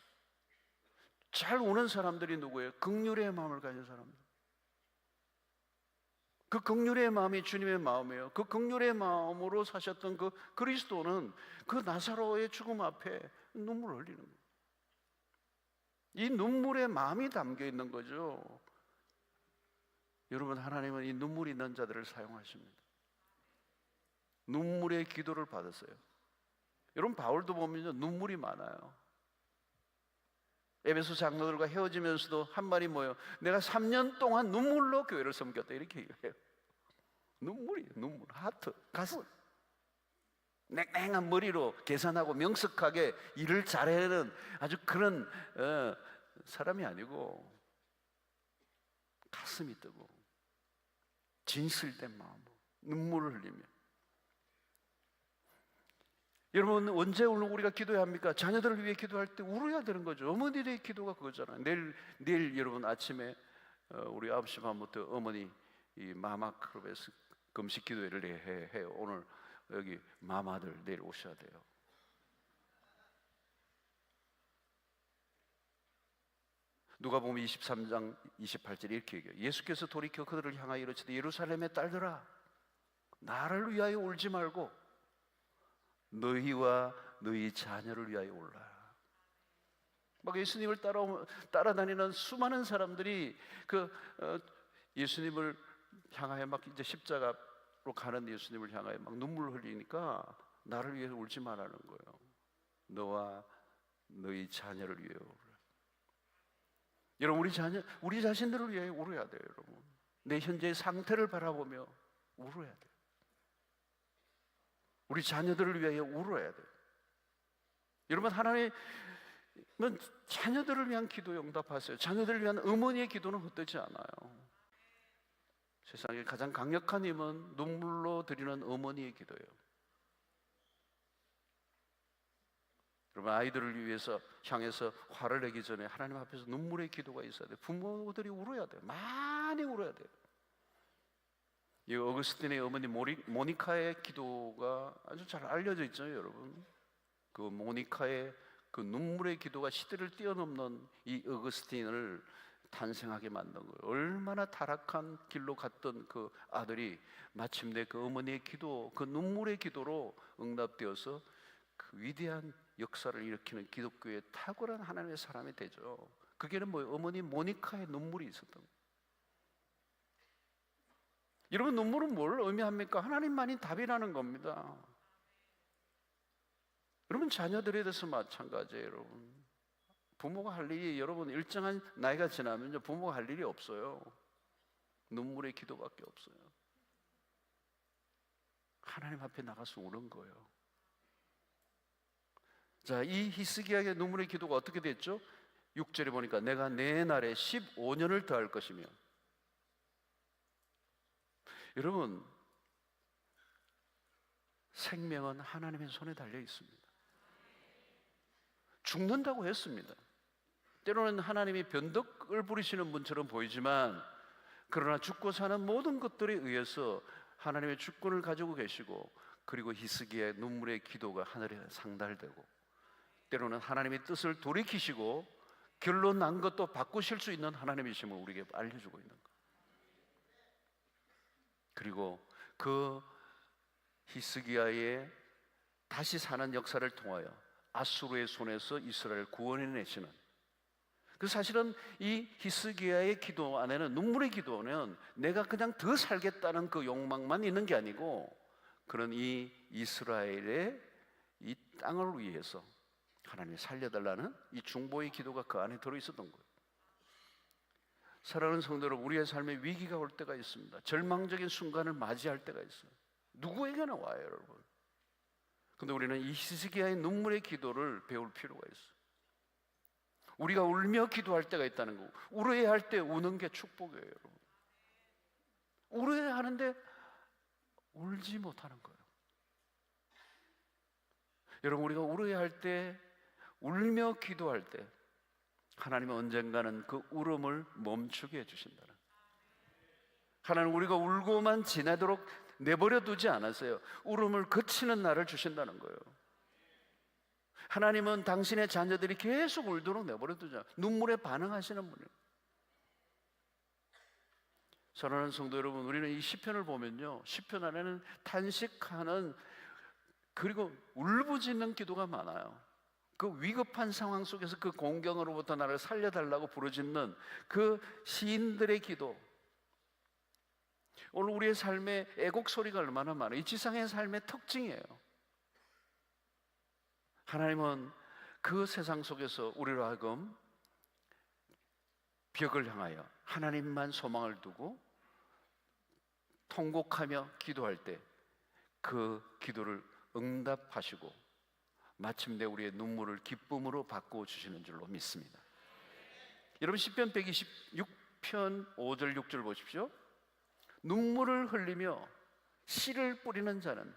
잘 우는 사람들이 누구예요? 긍휼의 마음을 가진 사람들. 그 긍휼의 마음이 주님의 마음이에요. 그 긍휼의 마음으로 사셨던 그 그리스도는 그 나사로의 죽음 앞에 눈물을 흘리는 거예요. 이 눈물의 마음이 담겨 있는 거죠. 여러분, 하나님은 이 눈물이 있는 자들을 사용하십니다. 눈물의 기도를 받았어요. 여러분, 바울도 보면요, 눈물이 많아요. 에베소 장로들과 헤어지면서도 한 말이 뭐예요? 내가 3년 동안 눈물로 교회를 섬겼다, 이렇게 얘기해요. 눈물, 하트, 가슴. 냉랭한 머리로 계산하고 명석하게 일을 잘해내는 아주 그런 사람이 아니고 가슴이 뜨고 진실된 마음으로 눈물을 흘리며. 여러분, 언제 우리가 기도해야 합니까? 자녀들을 위해 기도할 때 울어야 되는 거죠. 어머니들의 기도가 그거잖아요. 내일 여러분 아침에 우리 9시 반부터 어머니 이 마마클럽에서 금식 기도회를 해요. 오늘 여기 마마들 내일 오셔야 돼요. 누가복음 23장 28절에 이렇게 얘기해요. 예수께서 돌이켜 그들을 향하여 이르시되 예루살렘의 딸들아, 나를 위하여 울지 말고 너희와 너희 자녀를 위하여 울라. 막 예수님을 따라다니는 수많은 사람들이 예수님을 향하여 막 이제 십자가로 가는 예수님을 향하여 막 눈물을 흘리니까 나를 위해서 울지 말라는 거예요. 너와 너희 자녀를 위해 울어라. 여러분, 우리 자신들을 위해 울어야 돼요. 여러분, 내 현재의 상태를 바라보며 울어야 돼요. 우리 자녀들을 위하여 울어야 돼요. 여러분, 하나님은 자녀들을 위한 기도에 응답하세요. 자녀들을 위한 어머니의 기도는 헛되지 않아요. 세상에 가장 강력한 힘은 눈물로 드리는 어머니의 기도예요. 여러분, 아이들을 위해서 향해서 화를 내기 전에 하나님 앞에서 눈물의 기도가 있어야 돼요. 부모들이 울어야 돼요. 많이 울어야 돼요. 이 어거스틴의 어머니 모니카의 기도가 아주 잘 알려져 있죠, 여러분. 그 모니카의 그 눈물의 기도가 시대를 뛰어넘는 이 어거스틴을 탄생하게 만든 거예요. 얼마나 타락한 길로 갔던 그 아들이 마침내 그 어머니의 기도, 그 눈물의 기도로 응답되어서 그 위대한 역사를 일으키는 기독교의 탁월한 하나님의 사람이 되죠. 그게는 뭐예요? 어머니 모니카의 눈물이 있었던 거예요. 여러분, 눈물은 뭘 의미합니까? 하나님만이 답이라는 겁니다. 여러분, 자녀들에 대해서 마찬가지예요. 여러분, 부모가 할 일이, 여러분, 일정한 나이가 지나면 부모가 할 일이 없어요. 눈물의 기도밖에 없어요. 하나님 앞에 나가서 우는 거예요. 자, 이 히스기야의 눈물의 기도가 어떻게 됐죠? 6절에 보니까 내가 내 날에 15년을 더할 것이며. 여러분, 생명은 하나님의 손에 달려 있습니다. 죽는다고 했습니다. 때로는 하나님이 변덕을 부리시는 분처럼 보이지만, 그러나 죽고 사는 모든 것들에 의해서 하나님의 주권을 가지고 계시고, 그리고 히스기야의 눈물의 기도가 하늘에 상달되고, 때로는 하나님의 뜻을 돌이키시고 결론 난 것도 바꾸실 수 있는 하나님이심을 우리에게 알려주고 있는 것. 그리고 그 히스기야의 다시 사는 역사를 통하여 아수르의 손에서 이스라엘을 구원해내시는, 그 사실은 이 히스기야의 기도 안에는, 눈물의 기도는 내가 그냥 더 살겠다는 그 욕망만 있는 게 아니고, 그런 이 이스라엘의 이 땅을 위해서 하나님이 살려달라는 이 중보의 기도가 그 안에 들어있었던 거예요. 사랑하는 성도 여러분, 우리의 삶에 위기가 올 때가 있습니다. 절망적인 순간을 맞이할 때가 있어요. 누구에게나 와요, 여러분. 근데 우리는 이 히스기야의 눈물의 기도를 배울 필요가 있어요. 우리가 울며 기도할 때가 있다는 거고, 울어야 할 때 우는 게 축복이에요, 여러분. 울어야 하는데 울지 못하는 거예요. 여러분, 우리가 울어야 할 때, 울며 기도할 때 하나님은 언젠가는 그 울음을 멈추게 해주신다는, 하나님은 우리가 울고만 지나도록 내버려 두지 않았어요. 울음을 그치는 날을 주신다는 거예요. 하나님은 당신의 자녀들이 계속 울도록 내버려 두지 않아요. 눈물에 반응하시는 분이에요. 사랑하는 성도 여러분, 우리는 이 시편을 보면요, 시편 안에는 탄식하는, 그리고 울부짖는 기도가 많아요. 그 위급한 상황 속에서 그 공경으로부터 나를 살려달라고 부르짖는 그 시인들의 기도. 오늘 우리의 삶에 애곡 소리가 얼마나 많아요. 이 지상의 삶의 특징이에요. 하나님은 그 세상 속에서 우리로 하여금 벽을 향하여 하나님만 소망을 두고 통곡하며 기도할 때 그 기도를 응답하시고 마침내 우리의 눈물을 기쁨으로 바꾸어 주시는 줄로 믿습니다. 여러분, 시편 126편 5절 6절 보십시오. 눈물을 흘리며 씨를 뿌리는 자는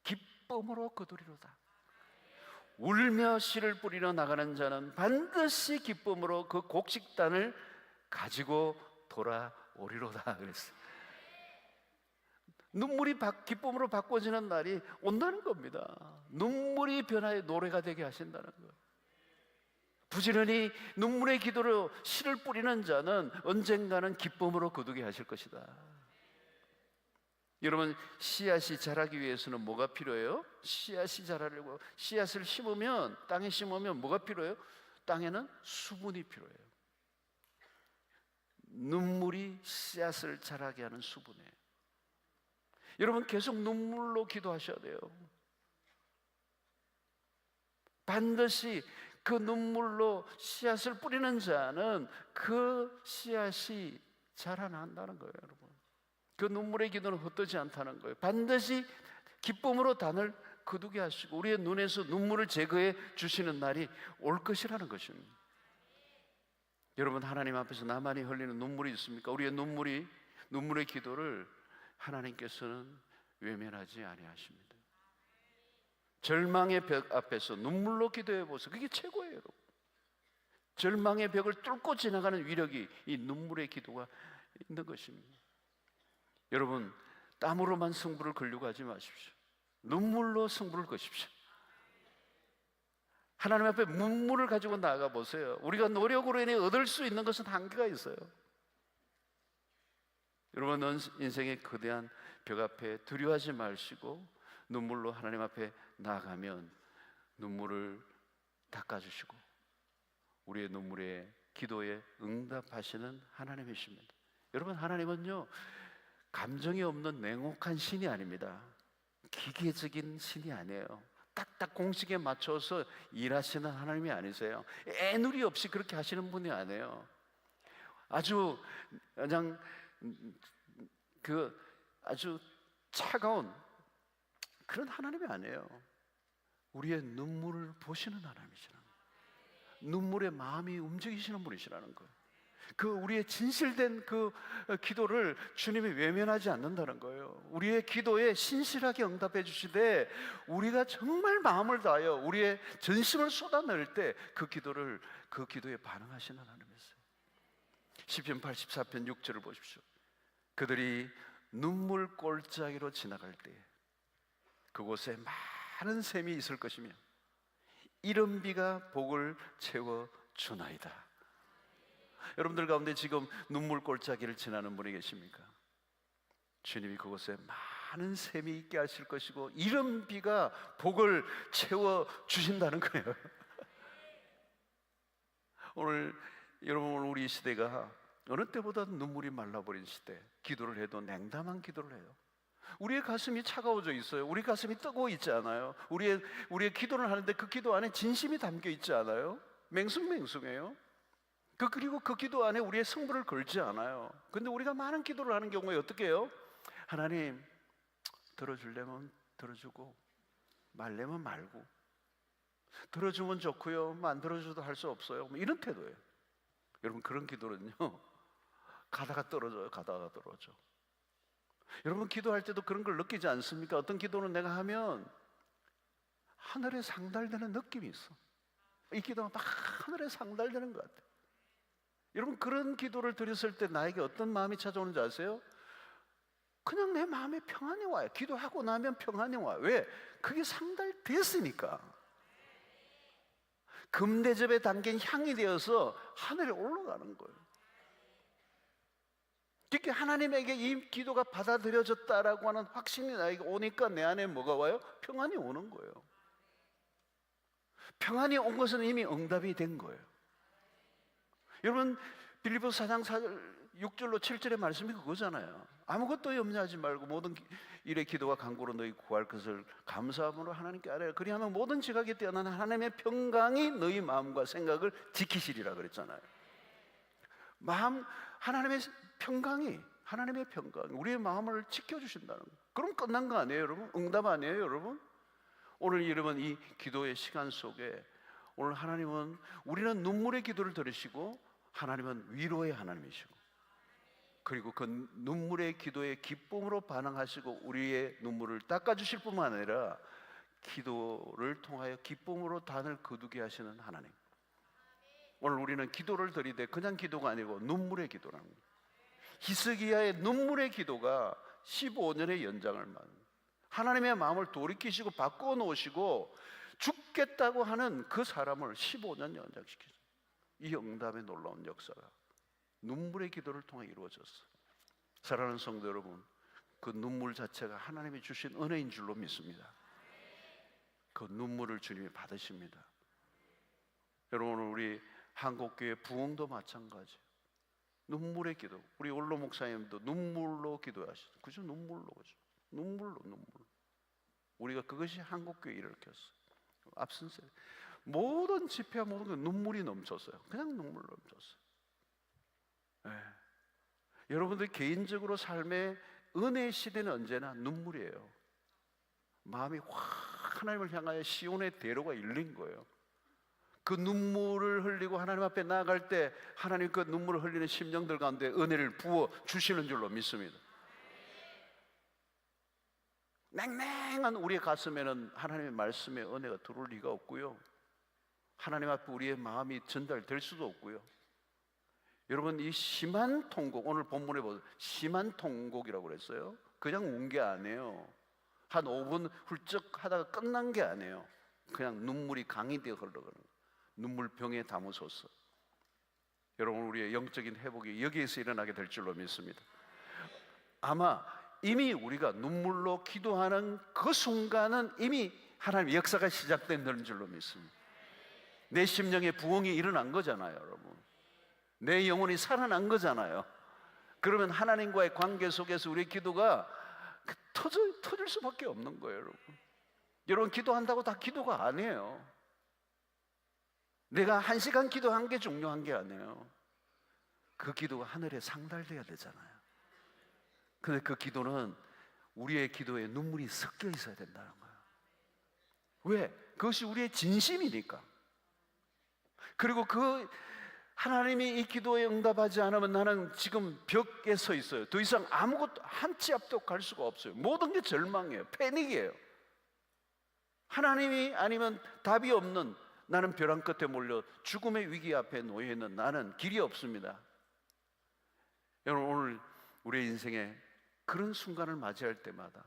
기쁨으로 거두리로다. 울며 씨를 뿌리러 나가는 자는 반드시 기쁨으로 그 곡식단을 가지고 돌아오리로다 그랬어요. 눈물이 기쁨으로 바꿔지는 날이 온다는 겁니다. 눈물이 변화의 노래가 되게 하신다는 거예요. 부지런히 눈물의 기도로 씨를 뿌리는 자는 언젠가는 기쁨으로 거두게 하실 것이다. 여러분, 씨앗이 자라기 위해서는 뭐가 필요해요? 씨앗이 자라려고 씨앗을 심으면, 땅에 심으면 뭐가 필요해요? 땅에는 수분이 필요해요. 눈물이 씨앗을 자라게 하는 수분이에요. 여러분 계속 눈물로 기도하셔야 돼요. 반드시 그 눈물로 씨앗을 뿌리는 자는 그 씨앗이 자라난다는 거예요, 여러분. 그 눈물의 기도는 헛되지 않다는 거예요. 반드시 기쁨으로 단을 거두게 하시고 우리의 눈에서 눈물을 제거해 주시는 날이 올 것이라는 것입니다. 여러분, 하나님 앞에서 나만이 흘리는 눈물이 있습니까? 우리의 눈물의 기도를 하나님께서는 외면하지 아니하십니다. 절망의 벽 앞에서 눈물로 기도해 보세요. 그게 최고예요, 여러분. 절망의 벽을 뚫고 지나가는 위력이 이 눈물의 기도가 있는 것입니다. 여러분, 땀으로만 승부를 걸려고 하지 마십시오. 눈물로 승부를 거십시오. 하나님 앞에 눈물을 가지고 나아가 보세요. 우리가 노력으로 인해 얻을 수 있는 것은 한계가 있어요. 여러분, 인생의 거대한 벽 앞에 두려워하지 마시고 눈물로 하나님 앞에 나아가면 눈물을 닦아주시고 우리의 눈물에 기도에 응답하시는 하나님이십니다. 여러분, 하나님은요 감정이 없는 냉혹한 신이 아닙니다. 기계적인 신이 아니에요. 딱딱 공식에 맞춰서 일하시는 하나님이 아니세요. 애누리 없이 그렇게 하시는 분이 아니에요. 아주 그냥 아주 차가운 그런 하나님이 아니에요. 우리의 눈물을 보시는 하나님이시라는 거예요. 눈물의 마음이 움직이시는 분이시라는 거예요. 그 우리의 진실된 그 기도를 주님이 외면하지 않는다는 거예요. 우리의 기도에 신실하게 응답해 주시되 우리가 정말 마음을 다하여 우리의 전심을 쏟아낼 때 그 기도에 반응하시는 하나님이세요. 시편 84편 6절을 보십시오. 그들이 눈물 골짜기로 지나갈 때 그곳에 많은 샘이 있을 것이며 이른 비가 복을 채워 주나이다. 여러분들 가운데 지금 눈물 골짜기를 지나는 분이 계십니까? 주님이 그곳에 많은 샘이 있게 하실 것이고 이른 비가 복을 채워 주신다는 거예요. 오늘 여러분, 우리 시대가 어느 때보다 눈물이 말라버린 시대, 기도를 해도 냉담한 기도를 해요. 우리의 가슴이 차가워져 있어요. 우리 가슴이 뜨거워 있지 않아요. 우리의 기도를 하는데 그 기도 안에 진심이 담겨 있지 않아요. 맹숭맹숭해요. 그리고 그 기도 안에 우리의 승부를 걸지 않아요. 근데 우리가 많은 기도를 하는 경우에 어떻게 해요? 하나님, 들어주려면 들어주고 말려면 말고, 들어주면 좋고요, 안 들어줘도 할 수 없어요, 이런 태도예요. 여러분, 그런 기도는요 가다가 떨어져요. 가다가 떨어져. 여러분, 기도할 때도 그런 걸 느끼지 않습니까? 어떤 기도는 내가 하면 하늘에 상달되는 느낌이 있어. 이 기도가 막 하늘에 상달되는 것 같아요. 여러분, 그런 기도를 드렸을 때 나에게 어떤 마음이 찾아오는지 아세요? 그냥 내 마음에 평안이 와요. 기도하고 나면 평안이 와요. 왜? 그게 상달됐으니까. 금대접에 담긴 향이 되어서 하늘에 올라가는 거예요. 그렇게 하나님에게 이 기도가 받아들여졌다라고 하는 확신이 나에게 오니까 내 안에 뭐가 와요? 평안이 오는 거예요. 평안이 온 것은 이미 응답이 된 거예요. 여러분, 빌립보서 4장 6절로 7절의 말씀이 그거잖아요. 아무것도 염려하지 말고 모든 일의 기도와 간구로 너희 구할 것을 감사함으로 하나님께 아뢰라. 그리하면 모든 지각에 뛰어난 하나님의 평강이 너희 마음과 생각을 지키시리라 그랬잖아요. 하나님의 평강이 우리의 마음을 지켜주신다는 거예요. 그럼 끝난 거 아니에요, 여러분? 응답 아니에요, 여러분? 오늘 여러분, 이 기도의 시간 속에 오늘 하나님은, 우리는 눈물의 기도를 들으시고 하나님은 위로의 하나님이시고, 그리고 그 눈물의 기도에 기쁨으로 반응하시고 우리의 눈물을 닦아주실 뿐만 아니라 기도를 통하여 기쁨으로 단을 거두게 하시는 하나님. 오늘 우리는 기도를 드리되 그냥 기도가 아니고 눈물의 기도라는 거예요. 히스기야의 눈물의 기도가 15년의 연장을 맞는, 하나님의 마음을 돌이키시고 바꿔 놓으시고 죽겠다고 하는 그 사람을 15년 연장시키죠. 이 응답의 놀라운 역사가 눈물의 기도를 통해 이루어졌어요. 사랑하는 성도 여러분, 그 눈물 자체가 하나님이 주신 은혜인 줄로 믿습니다. 그 눈물을 주님이 받으십니다. 여러분, 우리 한국교회 부흥도 마찬가지. 눈물의 기도. 우리 원로 목사님도 눈물로 기도하시죠. 그죠? 눈물로, 그죠? 눈물로. 우리가 그것이 한국교회 일으켰어요. 앞선 세대 모든 집회 모든 게 눈물이 넘쳤어요. 그냥 눈물 넘쳤어요. 네. 여러분들 개인적으로 삶의 은혜의 시대는 언제나 눈물이에요. 마음이 확 하나님을 향하여 시온의 대로가 열린 거예요. 그 눈물을 흘리고 하나님 앞에 나아갈 때 하나님 그 눈물을 흘리는 심령들 가운데 은혜를 부어 주시는 줄로 믿습니다. 냉랭한 우리의 가슴에는 하나님의 말씀의 은혜가 들어올 리가 없고요, 하나님 앞에 우리의 마음이 전달될 수도 없고요. 여러분, 이 심한 통곡, 오늘 본문에 보세요. 심한 통곡이라고 그랬어요. 그냥 운 게 아니에요. 한 5분 훌쩍 하다가 끝난 게 아니에요. 그냥 눈물이 강이 되어 흘러가는 거예요. 눈물병에 담으소서. 여러분, 우리의 영적인 회복이 여기에서 일어나게 될 줄로 믿습니다. 아마 이미 우리가 눈물로 기도하는 그 순간은 이미 하나님의 역사가 시작된 줄로 믿습니다. 내 심령에 부흥이 일어난 거잖아요, 여러분. 내 영혼이 살아난 거잖아요. 그러면 하나님과의 관계 속에서 우리의 기도가 터질 수밖에 없는 거예요, 여러분. 여러분, 기도한다고 다 기도가 아니에요. 내가 1시간 기도한 게 중요한 게 아니에요. 그 기도가 하늘에 상달돼야 되잖아요. 근데 그 기도는 우리의 기도에 눈물이 섞여 있어야 된다는 거예요. 왜? 그것이 우리의 진심이니까. 그리고 그 하나님이 이 기도에 응답하지 않으면 나는 지금 벽에 서 있어요. 더 이상 아무것도 한 치 앞도 갈 수가 없어요. 모든 게 절망이에요. 패닉이에요. 하나님이 아니면 답이 없는, 나는 벼랑 끝에 몰려 죽음의 위기 앞에 놓여 있는 나는 길이 없습니다. 여러분, 오늘 우리의 인생에 그런 순간을 맞이할 때마다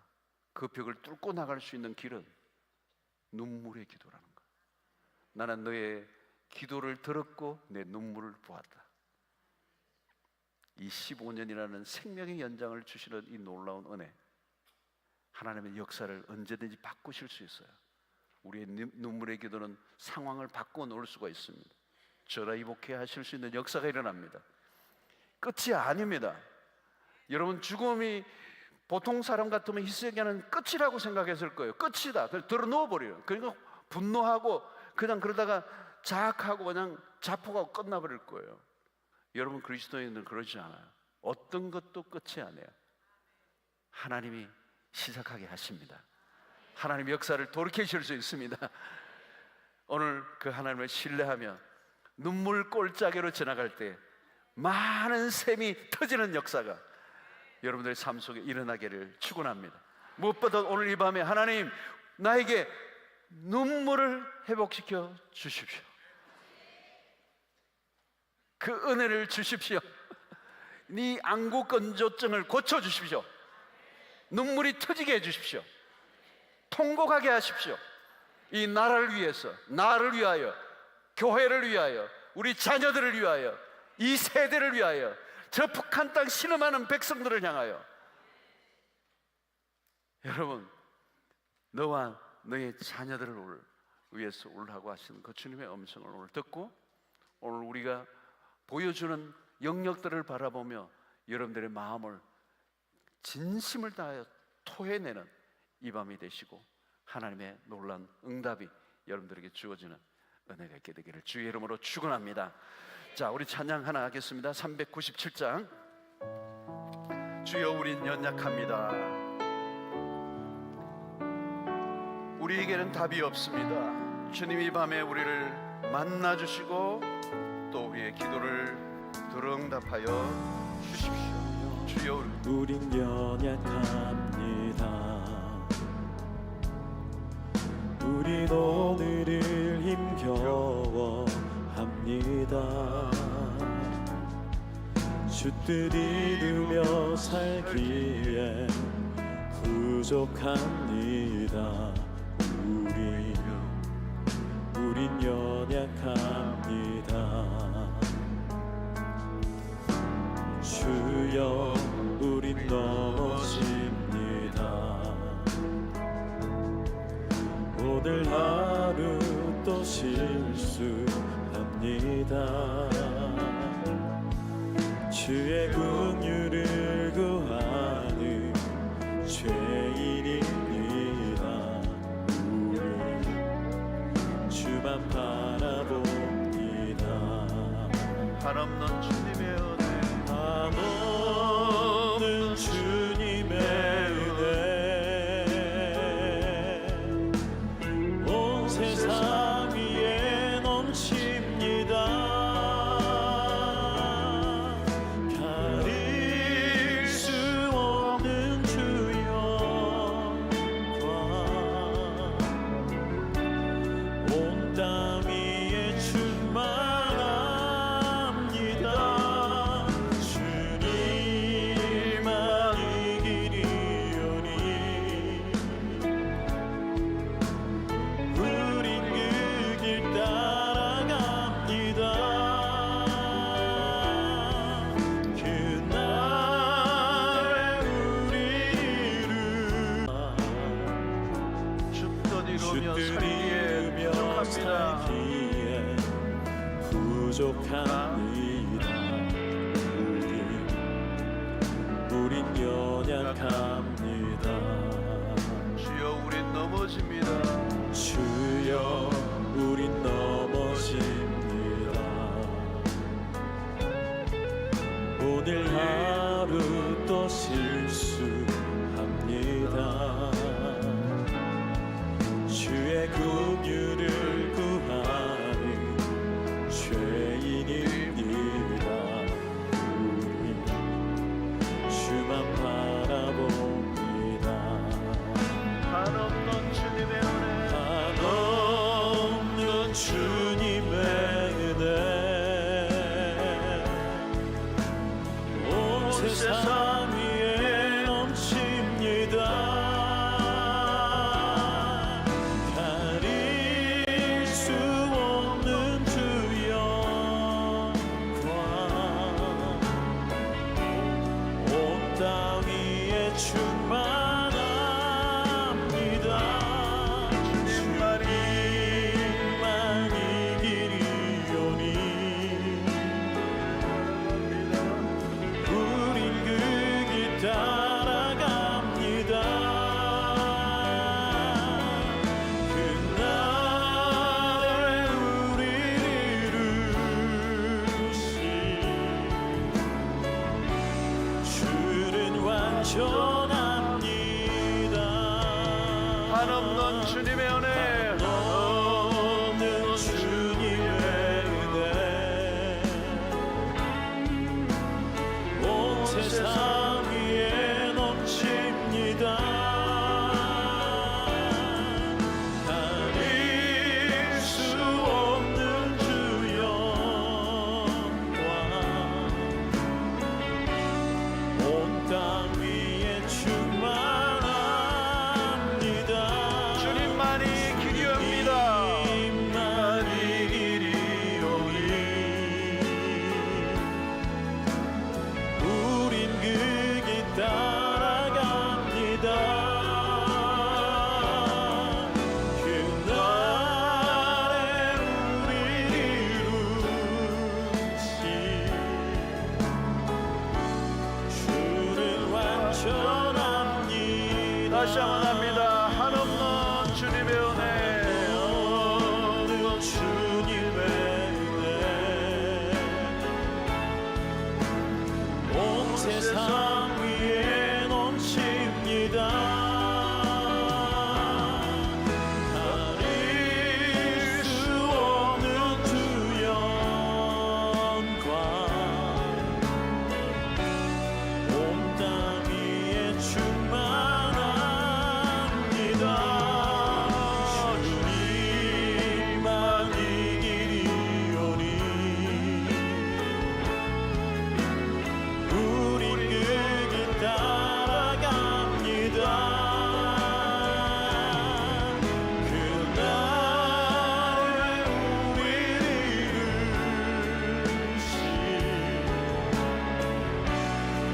그 벽을 뚫고 나갈 수 있는 길은 눈물의 기도라는 거예요. 나는 너의 기도를 들었고 내 눈물을 보았다. 이 15년이라는 생명의 연장을 주시는 이 놀라운 은혜, 하나님의 역사를 언제든지 바꾸실 수 있어요. 우리의 눈물의 기도는 상황을 바꾸어 놓을 수가 있습니다. 전화위복해 하실 수 있는 역사가 일어납니다. 끝이 아닙니다. 여러분, 죽음이 보통 사람 같으면 희생하는 끝이라고 생각했을 거예요. 끝이다. 그래서 들어놓아버려요. 그러니까 분노하고 그냥 그러다가 자학하고 그냥 자포가고 끝나버릴 거예요. 여러분, 그리스도인은 그러지 않아요. 어떤 것도 끝이 아니에요. 하나님이 시작하게 하십니다. 하나님 역사를 돌이키실 수 있습니다. 오늘 그 하나님을 신뢰하며 눈물 골짜기로 지나갈 때 많은 샘이 터지는 역사가 여러분들의 삶 속에 일어나기를 축원합니다. 무엇보다 오늘 이 밤에 하나님, 나에게 눈물을 회복시켜 주십시오. 그 은혜를 주십시오. 네 안구 건조증을 고쳐 주십시오. 눈물이 터지게 해 주십시오. 통곡하게 하십시오. 이 나라를 위해서, 나를 위하여, 교회를 위하여, 우리 자녀들을 위하여, 이 세대를 위하여, 저 북한 땅 신음하는 백성들을 향하여. 여러분, 너와 너의 자녀들을 위해서 울라고 하시는 그 주님의 음성을 오늘 듣고, 오늘 우리가 보여주는 영역들을 바라보며 여러분들의 마음을 진심을 다하여 토해내는 이 밤이 되시고, 하나님의 놀라운 응답이 여러분들에게 주어지는 은혜가 있게 되기를 주의 이름으로 축원합니다. 자, 우리 찬양 하나 하겠습니다. 397장. 주여, 우린 연약합니다. 우리에게는 답이 없습니다. 주님, 이 밤에 우리를 만나주시고 또 우리의 기도를 들응답하여 주십시오. 주여, 우린 연약합니다. 우린 오늘을 힘겨워합니다. 주 뜻 이루며 살기에 부족합니다. 우린 연약합니다. 주여, 우린 넘어집니다. 오늘 하루 또 실수합니다. 주의 긍휼을 구하는 죄인입니다. 우리 주만 바라봅니다. 한없는 주님의 은혜, 한없는 주님의 은혜, 온 세상 위에 넘칩니다. 가릴 수 없는 주의 영광, 온 땅 위에 충만합니다. 주님만 이기리오니 우린 그 길 따라갑니다. 그날에 우리 죽던 이루며 살기에 부족합니다. 우린 연약합니다. 주여 우린 넘어집니다. 주여 우린 넘어집니다. 오늘 하루 또 실수합니다. 주의 긍휼을 구하는 죄인입니다. 우리 주만 바라봅니다. 한없는 주님의 은혜, 한없는 주님의 은혜, 온 세상 위에 넘칩니다. 가릴 수 없는 주 영광, 온 땅 위에 충만합니다. 주님만 이기리오니 우린 그 길 따라갑니다. 그날에 우리를 이루신 주는 완전합니다. 한없는 주님의 은혜, 없는 주님의 은혜, 온 세상 위에 넘칩니다. 가릴 수 없는 주 영광, 온 땅 위에 충만합니다. 주님만이 기리옵니다. 주님만 이기리오니 우린 그 길 따라갑니다. 그날에 우리를 이루신 주는 완전합니다. 다시 한번 합니다. 한없는 주님의 은혜, 없는 주님의 은혜, 온 세상 위에 넘칩니다. 가릴 수 없는 주 영광, 온 땅 위에 충만합니다. 주님만 이기리오니 우린 그 길 따라갑니다. 그날에 우리를 이루신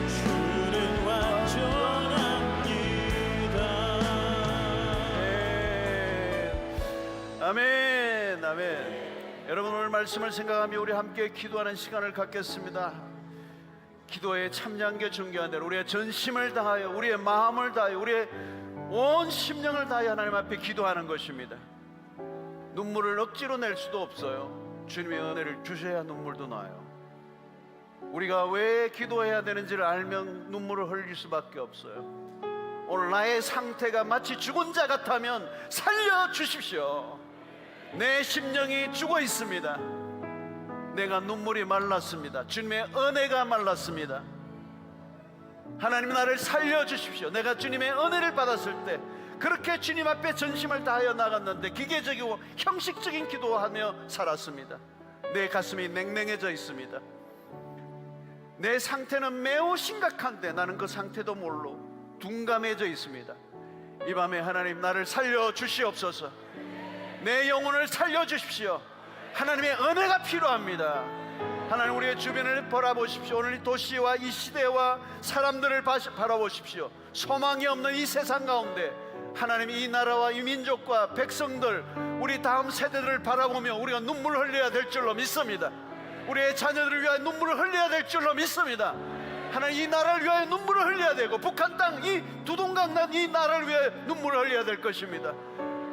주는 완전합니다. 아멘, 아멘. 여러분, 오늘 말씀을 생각하며 우리 함께 기도하는 시간을 갖겠습니다. 기도에 참여한 게 중요한 대로 우리의 전심을 다하여, 우리의 마음을 다하여, 우리의 온 심령을 다하여 하나님 앞에 기도하는 것입니다. 눈물을 억지로 낼 수도 없어요. 주님의 은혜를 주셔야 눈물도 나요. 우리가 왜 기도해야 되는지를 알면 눈물을 흘릴 수밖에 없어요. 오늘 나의 상태가 마치 죽은 자 같다면 살려주십시오. 내 심령이 죽어 있습니다. 내가 눈물이 말랐습니다. 주님의 은혜가 말랐습니다. 하나님, 나를 살려주십시오. 내가 주님의 은혜를 받았을 때 그렇게 주님 앞에 전심을 다하여 나갔는데 기계적이고 형식적인 기도하며 살았습니다. 내 가슴이 냉랭해져 있습니다. 내 상태는 매우 심각한데 나는 그 상태도 모르고 둔감해져 있습니다. 이 밤에 하나님, 나를 살려주시옵소서. 내 영혼을 살려주십시오. 하나님의 은혜가 필요합니다. 하나님, 우리의 주변을 바라보십시오. 오늘 이 도시와 이 시대와 사람들을 바라보십시오. 소망이 없는 이 세상 가운데 하나님, 이 나라와 이 민족과 백성들, 우리 다음 세대들을 바라보며 우리가 눈물을 흘려야 될 줄로 믿습니다. 우리의 자녀들을 위하여 눈물을 흘려야 될 줄로 믿습니다. 하나님, 이 나라를 위하여 눈물을 흘려야 되고 북한 땅, 이 두동강 난 이 나라를 위하여 눈물을 흘려야 될 것입니다.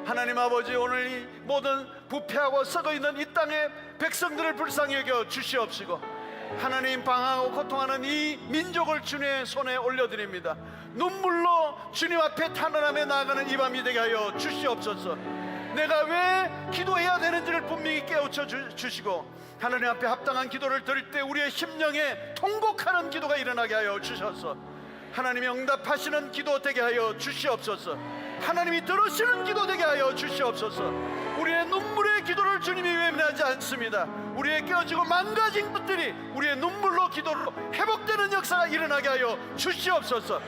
하나님 아버지, 오늘 이 모든 부패하고 썩어있는 이 땅의 백성들을 불쌍히 여겨 주시옵시고, 하나님, 방황하고 고통하는 이 민족을 주님의 손에 올려드립니다. 눈물로 주님 앞에 탄원하며 나아가는 이 밤이 되게 하여 주시옵소서. 내가 왜 기도해야 되는지를 분명히 깨우쳐 주시고, 하나님 앞에 합당한 기도를 드릴 때 우리의 심령에 통곡하는 기도가 일어나게 하여 주셔서 하나님이 응답하시는 기도 되게 하여 주시옵소서. 하나님이 들으시는 기도 되게 하여 주시옵소서. 우리의 눈물의 기도를 주님이 외면하지 않습니다. 우리의 깨어지고 망가진 것들이 우리의 눈물로 기도로 회복되는 역사가 일어나게 하여 주시옵소서.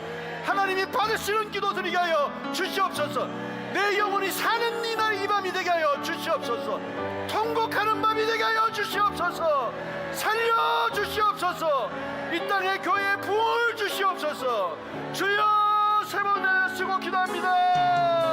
하나님이 받으시는 기도 드리게 하여 주시옵소서. 내 영혼이 사는 이날 이 밤이 되게 하여 주시옵소서. 통곡하는 밤이 되게 하여 주시옵소서. 살려주시옵소서. 이 땅에 교회에 부을 주시옵소서. 주여, 세 번 내쉬고 기도합니다.